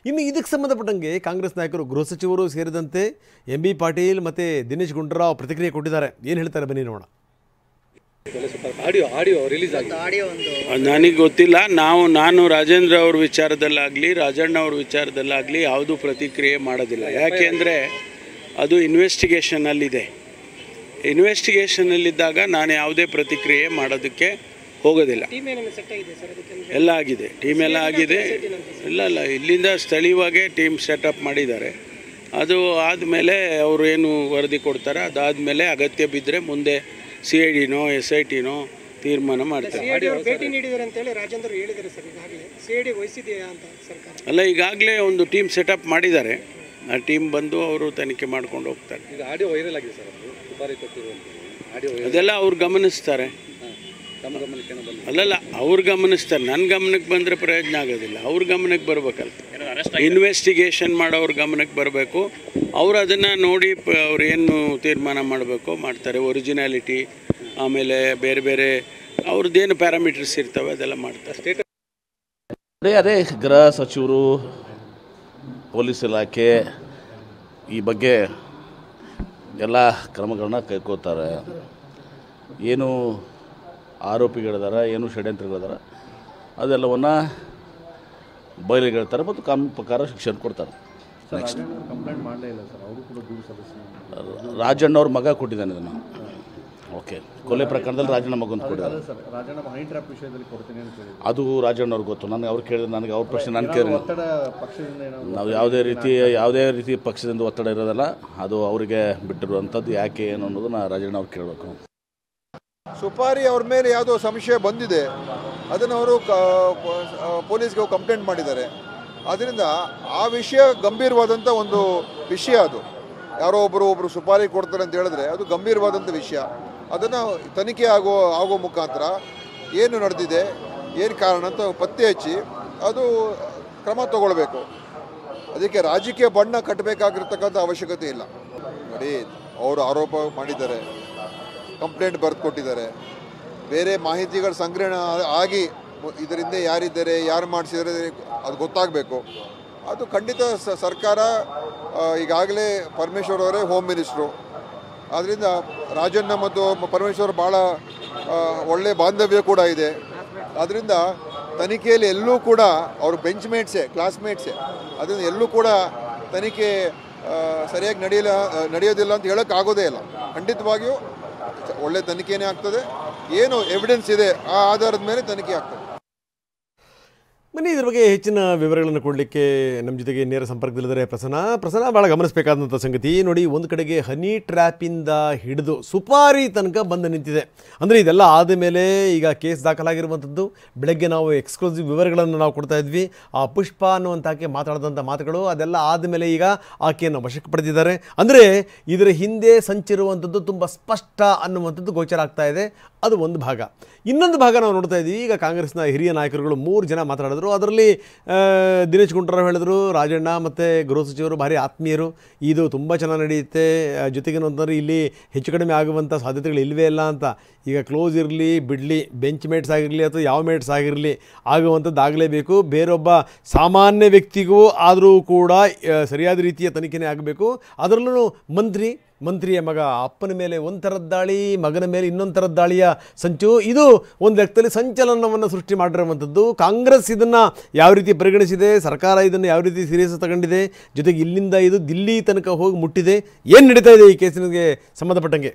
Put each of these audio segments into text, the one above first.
ಇನ್ನು ಇದಕ್ಕೆ ಸಂಬಂಧಪಟ್ಟಂಗೆ ಕಾಂಗ್ರೆಸ್ ನಾಯಕರು ಗೃಹ ಸಚಿವರು ಸೇರಿದಂತೆ ಎಂ ಬಿ ಪಾಟೀಲ್ ಮತ್ತು ದಿನೇಶ್ ಗುಂಡೂರಾವ್ ಪ್ರತಿಕ್ರಿಯೆ ಕೊಟ್ಟಿದ್ದಾರೆ. ಏನು ಹೇಳ್ತಾರೆ ಬನ್ನಿ ನೋಡೋಣ. ನನಗೆ ಗೊತ್ತಿಲ್ಲ. ನಾನು ರಾಜೇಂದ್ರ ಅವ್ರ ವಿಚಾರದಲ್ಲಾಗಲಿ ರಾಜಣ್ಣ ಅವ್ರ ವಿಚಾರದಲ್ಲಾಗಲಿ ಯಾವುದೂ ಪ್ರತಿಕ್ರಿಯೆ ಮಾಡೋದಿಲ್ಲ. ಯಾಕೆಂದರೆ ಅದು ಇನ್ವೆಸ್ಟಿಗೇಷನಲ್ಲಿದೆ. ಇನ್ವೆಸ್ಟಿಗೇಷನಲ್ಲಿದ್ದಾಗ ನಾನು ಯಾವುದೇ ಪ್ರತಿಕ್ರಿಯೆ ಮಾಡೋದಕ್ಕೆ ಹೋಗೋದಿಲ್ಲ. ಎಲ್ಲ ಆಗಿದೆ, ಟೀಮ್ ಎಲ್ಲ ಆಗಿದೆ. ಇಲ್ಲ ಇಲ್ಲಿಂದ ಸ್ಥಳೀಯವಾಗೇ ಟೀಮ್ ಸೆಟಪ್ ಮಾಡಿದ್ದಾರೆ. ಅದು ಆದಮೇಲೆ ಅವರು ಏನು ವರದಿ ಕೊಡ್ತಾರೆ, ಅದಾದಮೇಲೆ ಅಗತ್ಯ ಬಿದ್ದರೆ ಮುಂದೆ CIDನೋ SITನೋ ತೀರ್ಮಾನ ಮಾಡ್ತಾರೆ. ಅಲ್ಲ, ಈಗಾಗಲೇ ಒಂದು ಟೀಮ್ ಸೆಟಪ್ ಮಾಡಿದ್ದಾರೆ. ಆ ಟೀಮ್ ಬಂದು ಅವರು ತನಿಖೆ ಮಾಡ್ಕೊಂಡು ಹೋಗ್ತಾರೆ. ಅದೆಲ್ಲ ಅವ್ರು ಗಮನಿಸ್ತಾರೆ. ಅಲ್ಲಲ್ಲ, ಅವ್ರು ಗಮನಿಸ್ತಾರೆ. ನನ್ನ ಗಮನಕ್ಕೆ ಬಂದರೆ ಪ್ರಯೋಜನ ಆಗೋದಿಲ್ಲ. ಅವ್ರ ಗಮನಕ್ಕೆ ಬರಬೇಕಲ್ಲ. ಇನ್ವೆಸ್ಟಿಗೇಷನ್ ಮಾಡೋವ್ರ ಗಮನಕ್ಕೆ ಬರಬೇಕು. ಅವರು ಅದನ್ನು ನೋಡಿ ಅವ್ರು ಏನು ತೀರ್ಮಾನ ಮಾಡಬೇಕು ಮಾಡ್ತಾರೆ. ಒರಿಜಿನಾಲಿಟಿ, ಆಮೇಲೆ ಬೇರೆ ಬೇರೆ ಅವ್ರದ್ದೇನು ಪ್ಯಾರಾಮೀಟರ್ಸ್ ಇರ್ತವೆ ಅದೆಲ್ಲ ಮಾಡ್ತಾರೆ. ಅದೇ ಗೃಹ ಸಚಿವರು, ಪೊಲೀಸ್ ಇಲಾಖೆ ಈ ಬಗ್ಗೆ ಎಲ್ಲ ಕ್ರಮಗಳನ್ನ ಕೈಗೊಳ್ತಾರೆ. ಏನು ಆರೋಪಿಗಳಿದಾರ, ಏನು ಷಡ್ಯಂತ್ರಗಳಿದಾರ ಅದೆಲ್ಲವನ್ನು ಬಯಲಿಗೆಳ್ತಾರೆ ಮತ್ತು ಕಾನೂನು ಪ್ರಕಾರ ಶಿಕ್ಷೆ ಕೊಡ್ತಾರೆ. ನೆಕ್ಸ್ಟ್ ರಾಜಣ್ಣ ಅವ್ರ ಮಗ ಕೊಟ್ಟಿದ್ದಾನೆ ಇದನ್ನು. ಓಕೆ, ಕೊಲೆ ಪ್ರಕರಣದಲ್ಲಿ ರಾಜಣ್ಣ ಮಗನ ಕೊಟ್ಟಿದ್ದಾರೆ. ಅದು ರಾಜಣ್ಣ ಅವ್ರಿಗೆ ಗೊತ್ತು. ನನಗೆ ಅವ್ರು ಕೇಳಿದ್ರೆ ನನಗೆ ಅವ್ರ ಪ್ರಶ್ನೆ ನಾನು ಕೇಳಿ, ನಾವು ಯಾವುದೇ ರೀತಿ ಪಕ್ಷದಿಂದ ಒತ್ತಡ ಇರೋದಲ್ಲ. ಅದು ಅವರಿಗೆ ಬಿಟ್ಟಿರುವಂಥದ್ದು. ಯಾಕೆ ಏನು ಅನ್ನೋದನ್ನ ರಾಜಣ್ಣ ಅವ್ರು ಕೇಳಬೇಕು. ಸುಪಾರಿ ಅವ್ರ ಮೇಲೆ ಯಾವುದೋ ಸಂಶಯ ಬಂದಿದೆ, ಅದನ್ನು ಅವರು ಪೊಲೀಸ್ಗೆ ಕಂಪ್ಲೇಂಟ್ ಮಾಡಿದ್ದಾರೆ. ಆದ್ದರಿಂದ ಆ ವಿಷಯ ಗಂಭೀರವಾದಂಥ ಒಂದು ವಿಷಯ. ಅದು ಯಾರೋ ಒಬ್ಬರು ಸುಪಾರಿ ಕೊಡ್ತಾರೆ ಅಂತ ಹೇಳಿದ್ರೆ ಅದು ಗಂಭೀರವಾದಂಥ ವಿಷಯ. ಅದನ್ನು ತನಿಖೆ ಆಗೋ ಮುಖಾಂತರ ಏನು ನಡೆದಿದೆ, ಏನು ಕಾರಣ ಅಂತ ಪತ್ತೆ ಹಚ್ಚಿ ಅದು ಕ್ರಮ ತಗೊಳ್ಬೇಕು. ಅದಕ್ಕೆ ರಾಜಕೀಯ ಬಣ್ಣ ಕಟ್ಟಬೇಕಾಗಿರ್ತಕ್ಕಂಥ ಅವಶ್ಯಕತೆ ಇಲ್ಲ. ನೋಡಿ, ಅವರು ಆರೋಪ ಮಾಡಿದ್ದಾರೆ, ಕಂಪ್ಲೇಂಟ್ ಬರೆದು ಕೊಟ್ಟಿದ್ದಾರೆ. ಬೇರೆ ಮಾಹಿತಿಗಳ ಸಂಗ್ರಹಣೆ ಆಗಿ ಇದರಿಂದ ಯಾರಿದ್ದಾರೆ, ಯಾರು ಮಾಡಿಸಿದರೆ ಅದು ಗೊತ್ತಾಗಬೇಕು. ಅದು ಖಂಡಿತ ಸರ್ಕಾರ ಈಗಾಗಲೇ ಪರಮೇಶ್ವರ್ ಅವರೇ ಹೋಮ್ ಮಿನಿಸ್ಟ್ರು. ಆದ್ದರಿಂದ ರಾಜಣ್ಣ ಮತ್ತು ಪರಮೇಶ್ವರ್ ಭಾಳ ಒಳ್ಳೆಯ ಬಾಂಧವ್ಯ ಕೂಡ ಇದೆ. ಆದ್ದರಿಂದ ತನಿಖೆಯಲ್ಲಿ ಎಲ್ಲೂ ಕೂಡ ಅವರು ಬೆಂಚ್ಮೇಟ್ಸೇ, ಕ್ಲಾಸ್ಮೇಟ್ಸೇ. ಅದರಿಂದ ಎಲ್ಲೂ ಕೂಡ ತನಿಖೆ ಸರಿಯಾಗಿ ನಡೆಯೋದಿಲ್ಲ ಅಂತ ಹೇಳೋಕ್ಕಾಗೋದೇ ಇಲ್ಲ. ಖಂಡಿತವಾಗಿಯೂ ಒಳ್ಳೆ ತನಿಖೆನೇ ಆಗ್ತದೆ. ಏನು ಎವಿಡೆನ್ಸ್ ಇದೆ ಆ ಆಧಾರದ ಮೇಲೆ ತನಿಖೆ ಆಗ್ತದೆ. ಬನ್ನಿ, ಇದ್ರ ಬಗ್ಗೆ ಹೆಚ್ಚಿನ ವಿವರಗಳನ್ನು ಕೊಡಲಿಕ್ಕೆ ನಮ್ಮ ಜೊತೆಗೆ ನೇರ ಸಂಪರ್ಕದಲ್ಲಿದ್ದಾರೆ ಪ್ರಸನ್ನ. ಭಾಳ ಗಮನಿಸಬೇಕಾದಂಥ ಸಂಗತಿ ನೋಡಿ, ಒಂದು ಕಡೆಗೆ ಹನಿ ಟ್ರ್ಯಾಪಿಂದ ಹಿಡಿದು ಸುಪಾರಿ ತನಕ ಬಂದು ನಿಂತಿದೆ. ಅಂದರೆ ಇದೆಲ್ಲ ಆದಮೇಲೆ ಈಗ ಕೇಸ್ ದಾಖಲಾಗಿರುವಂಥದ್ದು. ಬೆಳಗ್ಗೆ ನಾವು ಎಕ್ಸ್ಕ್ಲೂಸಿವ್ ವಿವರಗಳನ್ನು ನಾವು ಕೊಡ್ತಾ ಇದ್ವಿ. ಆ ಪುಷ್ಪ ಅನ್ನುವಂತಾಕೆ ಮಾತಾಡಿದಂಥ ಮಾತುಗಳು ಅದೆಲ್ಲ ಆದಮೇಲೆ ಈಗ ಆಕೆಯನ್ನು ವಶಕ್ಕೆ ಪಡೆದಿದ್ದಾರೆ. ಅಂದರೆ ಇದರ ಹಿಂದೆ ಸಂಚಿರುವಂಥದ್ದು ತುಂಬ ಸ್ಪಷ್ಟ ಅನ್ನುವಂಥದ್ದು ಗೋಚರ ಆಗ್ತಾ ಇದೆ. ಅದು ಒಂದು ಭಾಗ. ಇನ್ನೊಂದು ಭಾಗ ನಾವು ನೋಡ್ತಾ ಇದ್ದೀವಿ. ಈಗ ಕಾಂಗ್ರೆಸ್ನ ಹಿರಿಯ ನಾಯಕರುಗಳು 3 ಜನ ಮಾತನಾಡಿದ್ರು. ಅದರಲ್ಲಿ ದಿನೇಶ್ ಗುಂಡೂರಾವ್ ಹೇಳಿದ್ರು, ರಾಜಣ್ಣ ಮತ್ತು ಗೃಹ ಸಚಿವರು ಭಾರಿ ಆತ್ಮೀಯರು, ಇದು ತುಂಬ ಚೆನ್ನಾಗಿ ನಡೆಯುತ್ತೆ, ಜೊತೆಗೇನು ಅಂತಂದರೆ ಇಲ್ಲಿ ಹೆಚ್ಚು ಕಡಿಮೆ ಆಗುವಂಥ ಸಾಧ್ಯತೆಗಳು ಇಲ್ಲವೇ ಇಲ್ಲ ಅಂತ. ಈಗ ಕ್ಲೋಸ್ ಇರಲಿ ಬಿಡಲಿ, ಬೆಂಚ್ ಮೇಟ್ಸ್ ಆಗಿರಲಿ ಅಥವಾ ಯಾವ ಮೇಟ್ಸ್ ಆಗಿರಲಿ, ಆಗುವಂಥದ್ದು ಆಗಲೇಬೇಕು. ಬೇರೊಬ್ಬ ಸಾಮಾನ್ಯ ವ್ಯಕ್ತಿಗೂ ಆದರೂ ಕೂಡ ಸರಿಯಾದ ರೀತಿಯ ತನಿಖೆನೇ ಆಗಬೇಕು. ಅದರಲ್ಲೂ ಮಂತ್ರಿಯ ಮಗ ಅಪ್ಪನ ಮೇಲೆ ಒಂದು ಥರದ ದಾಳಿ, ಮಗನ ಮೇಲೆ ಇನ್ನೊಂದು ಥರದ ದಾಳಿಯ ಸಂಚು. ಇದು ಒಂದು ಲೆಕ್ಕದಲ್ಲಿ ಸಂಚಲನವನ್ನು ಸೃಷ್ಟಿ ಮಾಡಿರುವಂಥದ್ದು. ಕಾಂಗ್ರೆಸ್ ಇದನ್ನು ಯಾವ ರೀತಿ ಪರಿಗಣಿಸಿದೆ, ಸರ್ಕಾರ ಇದನ್ನು ಯಾವ ರೀತಿ ಸೀರಿಯಸ್ ತಗೊಂಡಿದೆ, ಜೊತೆಗೆ ಇಲ್ಲಿಂದ ಇದು ದಿಲ್ಲಿ ತನಕ ಹೋಗಿ ಮುಟ್ಟಿದೆ. ಏನು ನಡೀತಾ ಇದೆ ಈ ಕೇಸಿನಿಗೆ ಸಂಬಂಧಪಟ್ಟಂಗೆ?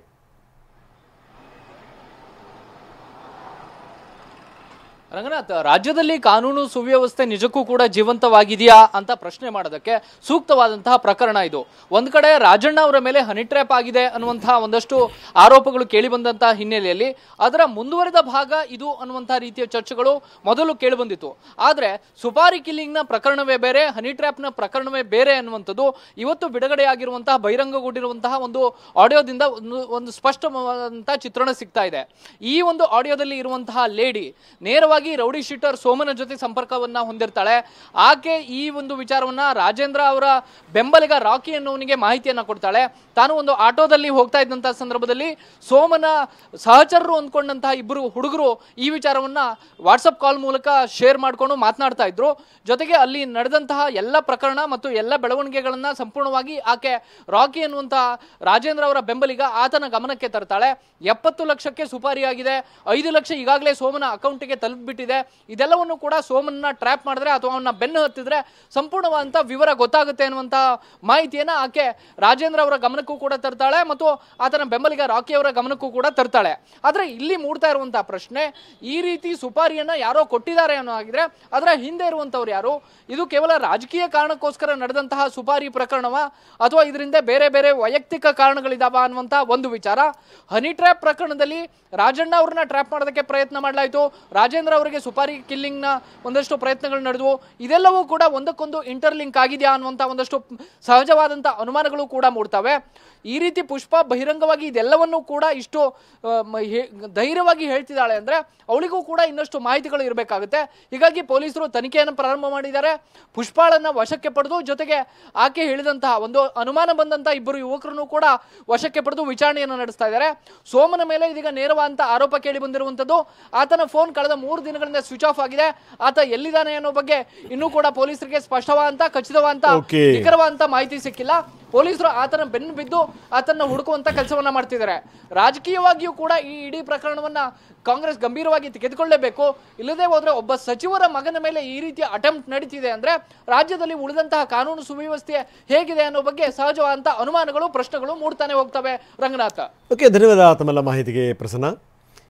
ರಂಗನಾಥ್, ರಾಜ್ಯದಲ್ಲಿ ಕಾನೂನು ಸುವ್ಯವಸ್ಥೆ ನಿಜಕ್ಕೂ ಕೂಡ ಜೀವಂತವಾಗಿದೆಯಾ ಅಂತ ಪ್ರಶ್ನೆ ಮಾಡೋದಕ್ಕೆ ಸೂಕ್ತವಾದಂತಹ ಪ್ರಕರಣ ಇದು. ಒಂದ್ ಕಡೆ ರಾಜಣ್ಣ ಅವರ ಮೇಲೆ ಹನಿ ಟ್ರ್ಯಾಪ್ ಆಗಿದೆ ಅನ್ನುವಂತಹ ಒಂದಷ್ಟು ಆರೋಪಗಳು ಕೇಳಿ ಬಂದಂತಹ ಹಿನ್ನೆಲೆಯಲ್ಲಿ ಅದರ ಮುಂದುವರೆದ ಭಾಗ ಇದು ಅನ್ನುವಂತಹ ರೀತಿಯ ಚರ್ಚೆಗಳು ಮೊದಲು ಕೇಳಿ ಬಂದಿತ್ತು. ಆದ್ರೆ ಸುಪಾರಿ ಕಿಲ್ಲಿಂಗ್ ನ ಪ್ರಕರಣವೇ ಬೇರೆ, ಹನಿ ಟ್ರ್ಯಾಪ್ ನ ಪ್ರಕರಣವೇ ಬೇರೆ ಅನ್ನುವಂಥದ್ದು ಇವತ್ತು ಬಿಡುಗಡೆಯಾಗಿರುವಂತಹ ಬಹಿರಂಗಗೊಂಡಿರುವಂತಹ ಒಂದು ಆಡಿಯೋದಿಂದ ಒಂದು ಸ್ಪಷ್ಟವಾದಂತಹ ಚಿತ್ರಣ ಸಿಗ್ತಾ ಇದೆ. ಈ ಒಂದು ಆಡಿಯೋದಲ್ಲಿ ಇರುವಂತಹ ಲೇಡಿ ನೇರವಾಗಿ ನೇರವಾಗಿ ರೌಡಿ ಶೀಟರ್ ಸೋಮನ ಜೊತೆ ಸಂಪರ್ಕವನ್ನ ಹೊಂದಿರ್ತಾಳೆ. ಆಕೆ ಈ ಒಂದು ವಿಚಾರವನ್ನ ರಾಜೇಂದ್ರ ಅವರ ಬೆಂಬಲಿಗ ರಾಕಿ ಅನ್ನೋನಿಗೆ ಮಾಹಿತಿಯನ್ನ ಕೊಡ್ತಾಳೆ. ತಾನು ಒಂದು ಆಟೋದಲ್ಲಿ ಹೋಗ್ತಾ ಇದ್ದಂತಹ ಸಂದರ್ಭದಲ್ಲಿ ಸೋಮನ ಸಹಚರರು ಅಂದ್ಕೊಂಡಂತಹ ಇಬ್ಬರು ಹುಡುಗರು ಈ ವಿಚಾರವನ್ನ ವಾಟ್ಸಪ್ ಕಾಲ್ ಮೂಲಕ ಶೇರ್ ಮಾಡ್ಕೊಂಡು ಮಾತನಾಡ್ತಾ ಇದ್ರು. ಜೊತೆಗೆ ಅಲ್ಲಿ ನಡೆದಂತಹ ಎಲ್ಲ ಪ್ರಕರಣ ಮತ್ತು ಎಲ್ಲ ಬೆಳವಣಿಗೆಗಳನ್ನ ಸಂಪೂರ್ಣವಾಗಿ ಆಕೆ ರಾಕಿ ಅನ್ನುವಂತಹ ರಾಜೇಂದ್ರ ಅವರ ಬೆಂಬಲಿಗ ಆತನ ಗಮನಕ್ಕೆ ತರ್ತಾಳೆ. 70 ಲಕ್ಷಕ್ಕೆ ಸುಪಾರಿ ಆಗಿದೆ, 5 ಲಕ್ಷ ಈಗಾಗಲೇ ಸೋಮನ ಅಕೌಂಟ್ಗೆ ತಲುಪಿಬಿಟ್ಟಿದೆ. ಇದೆಲ್ಲವನ್ನು ಕೂಡ ಸೋಮನ್ನ ಟ್ರ್ಯಾಪ್ ಮಾಡಿದ್ರೆ ಅಥವಾ ಅವನ್ನ ಬೆನ್ನು ಹತ್ತಿದ್ರೆ ಸಂಪೂರ್ಣವಾದಂತ ವಿವರ ಗೊತ್ತಾಗುತ್ತೆ ಅನ್ನುವಂತಹ ಮಾಹಿತಿಯನ್ನ ಆಕೆ ರಾಜೇಂದ್ರ ಅವರ ಗಮನಕ್ಕೂ ಕೂಡ ತರ್ತಾಳೆ ಮತ್ತು ಆತನ ಬೆಂಬಲಿಗ ರಾಕಿ ಅವರ ಗಮನಕ್ಕೂ ಕೂಡ ತರ್ತಾಳೆ. ಆದ್ರೆ ಇಲ್ಲಿ ಮೂಡ್ತಾ ಇರುವಂತಹ ಪ್ರಶ್ನೆ, ಈ ರೀತಿ ಸುಪಾರಿಯನ್ನ ಯಾರೋ ಕೊಟ್ಟಿದ್ದಾರೆ ಅನ್ನೋ ಆಗಿದ್ರೆ ಅದರ ಹಿಂದೆ ಇರುವಂತವ್ರು ಯಾರು? ಇದು ಕೇವಲ ರಾಜಕೀಯ ಕಾರಣಕ್ಕೋಸ್ಕರ ನಡೆದಂತಹ ಸುಪಾರಿ ಪ್ರಕರಣವ ಅಥವಾ ಇದರಿಂದ ಬೇರೆ ಬೇರೆ ವೈಯಕ್ತಿಕ ಕಾರಣಗಳಿದಾವ ಅನ್ನುವಂತಹ ಒಂದು ವಿಚಾರ. ಹನಿ ಟ್ರ್ಯಾಪ್ ಪ್ರಕರಣದಲ್ಲಿ ರಾಜಣ್ಣ ಅವ್ರನ್ನ ಟ್ರ್ಯಾಪ್ ಮಾಡೋದಕ್ಕೆ ಪ್ರಯತ್ನ ಮಾಡಲಾಯಿತು, ರಾಜೇಂದ್ರ ಅವರಿಗೆ ಸುಪಾರಿ ಕಿಲ್ಲಿಂಗ್ ನ ಒಂದಷ್ಟು ಪ್ರಯತ್ನಗಳು ನಡೆದವು. ಇದೆಲ್ಲವೂ ಕೂಡ ಒಂದಕ್ಕೊಂದು ಇಂಟರ್ಲಿಂಕ್ ಆಗಿದೆಯಾ ಅನ್ನುವಂಥ ಒಂದಷ್ಟು ಸಹಜವಾದಂಥ ಅನುಮಾನಗಳು ಕೂಡ ಮೂಡ್ತವೆ. ಈ ರೀತಿ ಪುಷ್ಪ ಬಹಿರಂಗವಾಗಿ ಇದೆಲ್ಲವನ್ನೂ ಕೂಡ ಇಷ್ಟು ಧೈರ್ಯವಾಗಿ ಹೇಳ್ತಿದ್ದಾಳೆ ಅಂದ್ರೆ ಅವಳಿಗೂ ಕೂಡ ಇನ್ನಷ್ಟು ಮಾಹಿತಿಗಳು ಇರಬೇಕಾಗುತ್ತೆ. ಹೀಗಾಗಿ ಪೊಲೀಸರು ತನಿಖೆಯನ್ನು ಪ್ರಾರಂಭ ಮಾಡಿದ್ದಾರೆ. ಪುಷ್ಪಾಳನ್ನ ವಶಕ್ಕೆ ಪಡೆದು ಜೊತೆಗೆ ಆಕೆ ಹೇಳಿದಂತಹ ಒಂದು ಅನುಮಾನ ಬಂದಂತಹ ಇಬ್ಬರು ಯುವಕರನ್ನು ಕೂಡ ವಶಕ್ಕೆ ಪಡೆದು ವಿಚಾರಣೆಯನ್ನು ನಡೆಸ್ತಾ ಇದ್ದಾರೆ. ಸೋಮನ ಮೇಲೆ ಇದೀಗ ನೇರವಾದಂತ ಆರೋಪ ಕೇಳಿ ಬಂದಿರುವಂತದ್ದು. ಆತನ ಫೋನ್ ಕಳೆದ 3 ದಿನಗಳಿಂದ ಸ್ವಿಚ್ ಆಫ್ ಆಗಿದೆ. ಆತ ಎಲ್ಲಿದ್ದಾನೆ ಅನ್ನೋ ಬಗ್ಗೆ ಇನ್ನೂ ಕೂಡ ಪೊಲೀಸರಿಗೆ ಸ್ಪಷ್ಟವಾದಂತ ಖಚಿತವಾದಂತ ನಿಖರವಾದಂತ ಮಾಹಿತಿ ಸಿಕ್ಕಿಲ್ಲ. ಪೊಲೀಸರು ಆತನ ಬೆನ್ನು ಬಿದ್ದು ಆತನ ಹುಡುಕುವಂತ ಕೆಲಸವನ್ನ ಮಾಡ್ತಿದ್ದಾರೆ. ರಾಜಕೀಯವಾಗಿಯೂ ಕೂಡ ಈ ಇಡೀ ಪ್ರಕರಣವನ್ನ ಕಾಂಗ್ರೆಸ್ ಗಂಭೀರವಾಗಿ ತೆಗೆದುಕೊಳ್ಳಲೇಬೇಕು. ಇಲ್ಲದೆ ಹೋದ್ರೆ ಒಬ್ಬ ಸಚಿವರ ಮಗನ ಮೇಲೆ ಈ ರೀತಿಯ ಅಟೆಂಪ್ಟ್ ನಡೀತಿದೆ ಅಂದ್ರೆ ರಾಜ್ಯದಲ್ಲಿ ಉಳಿದಂತಹ ಕಾನೂನು ಸುವ್ಯವಸ್ಥೆ ಹೇಗಿದೆ ಅನ್ನೋ ಬಗ್ಗೆ ಸಹಜವಾದಂತಹ ಅನುಮಾನಗಳು, ಪ್ರಶ್ನೆಗಳು ಮೂಡ್ತಾನೆ ಹೋಗ್ತವೆ. ರಂಗನಾಥ, ಓಕೆ, ಧನ್ಯವಾದ ತಮ್ಮೆಲ್ಲ ಮಾಹಿತಿಗೆ ಪ್ರಸನ್ನ.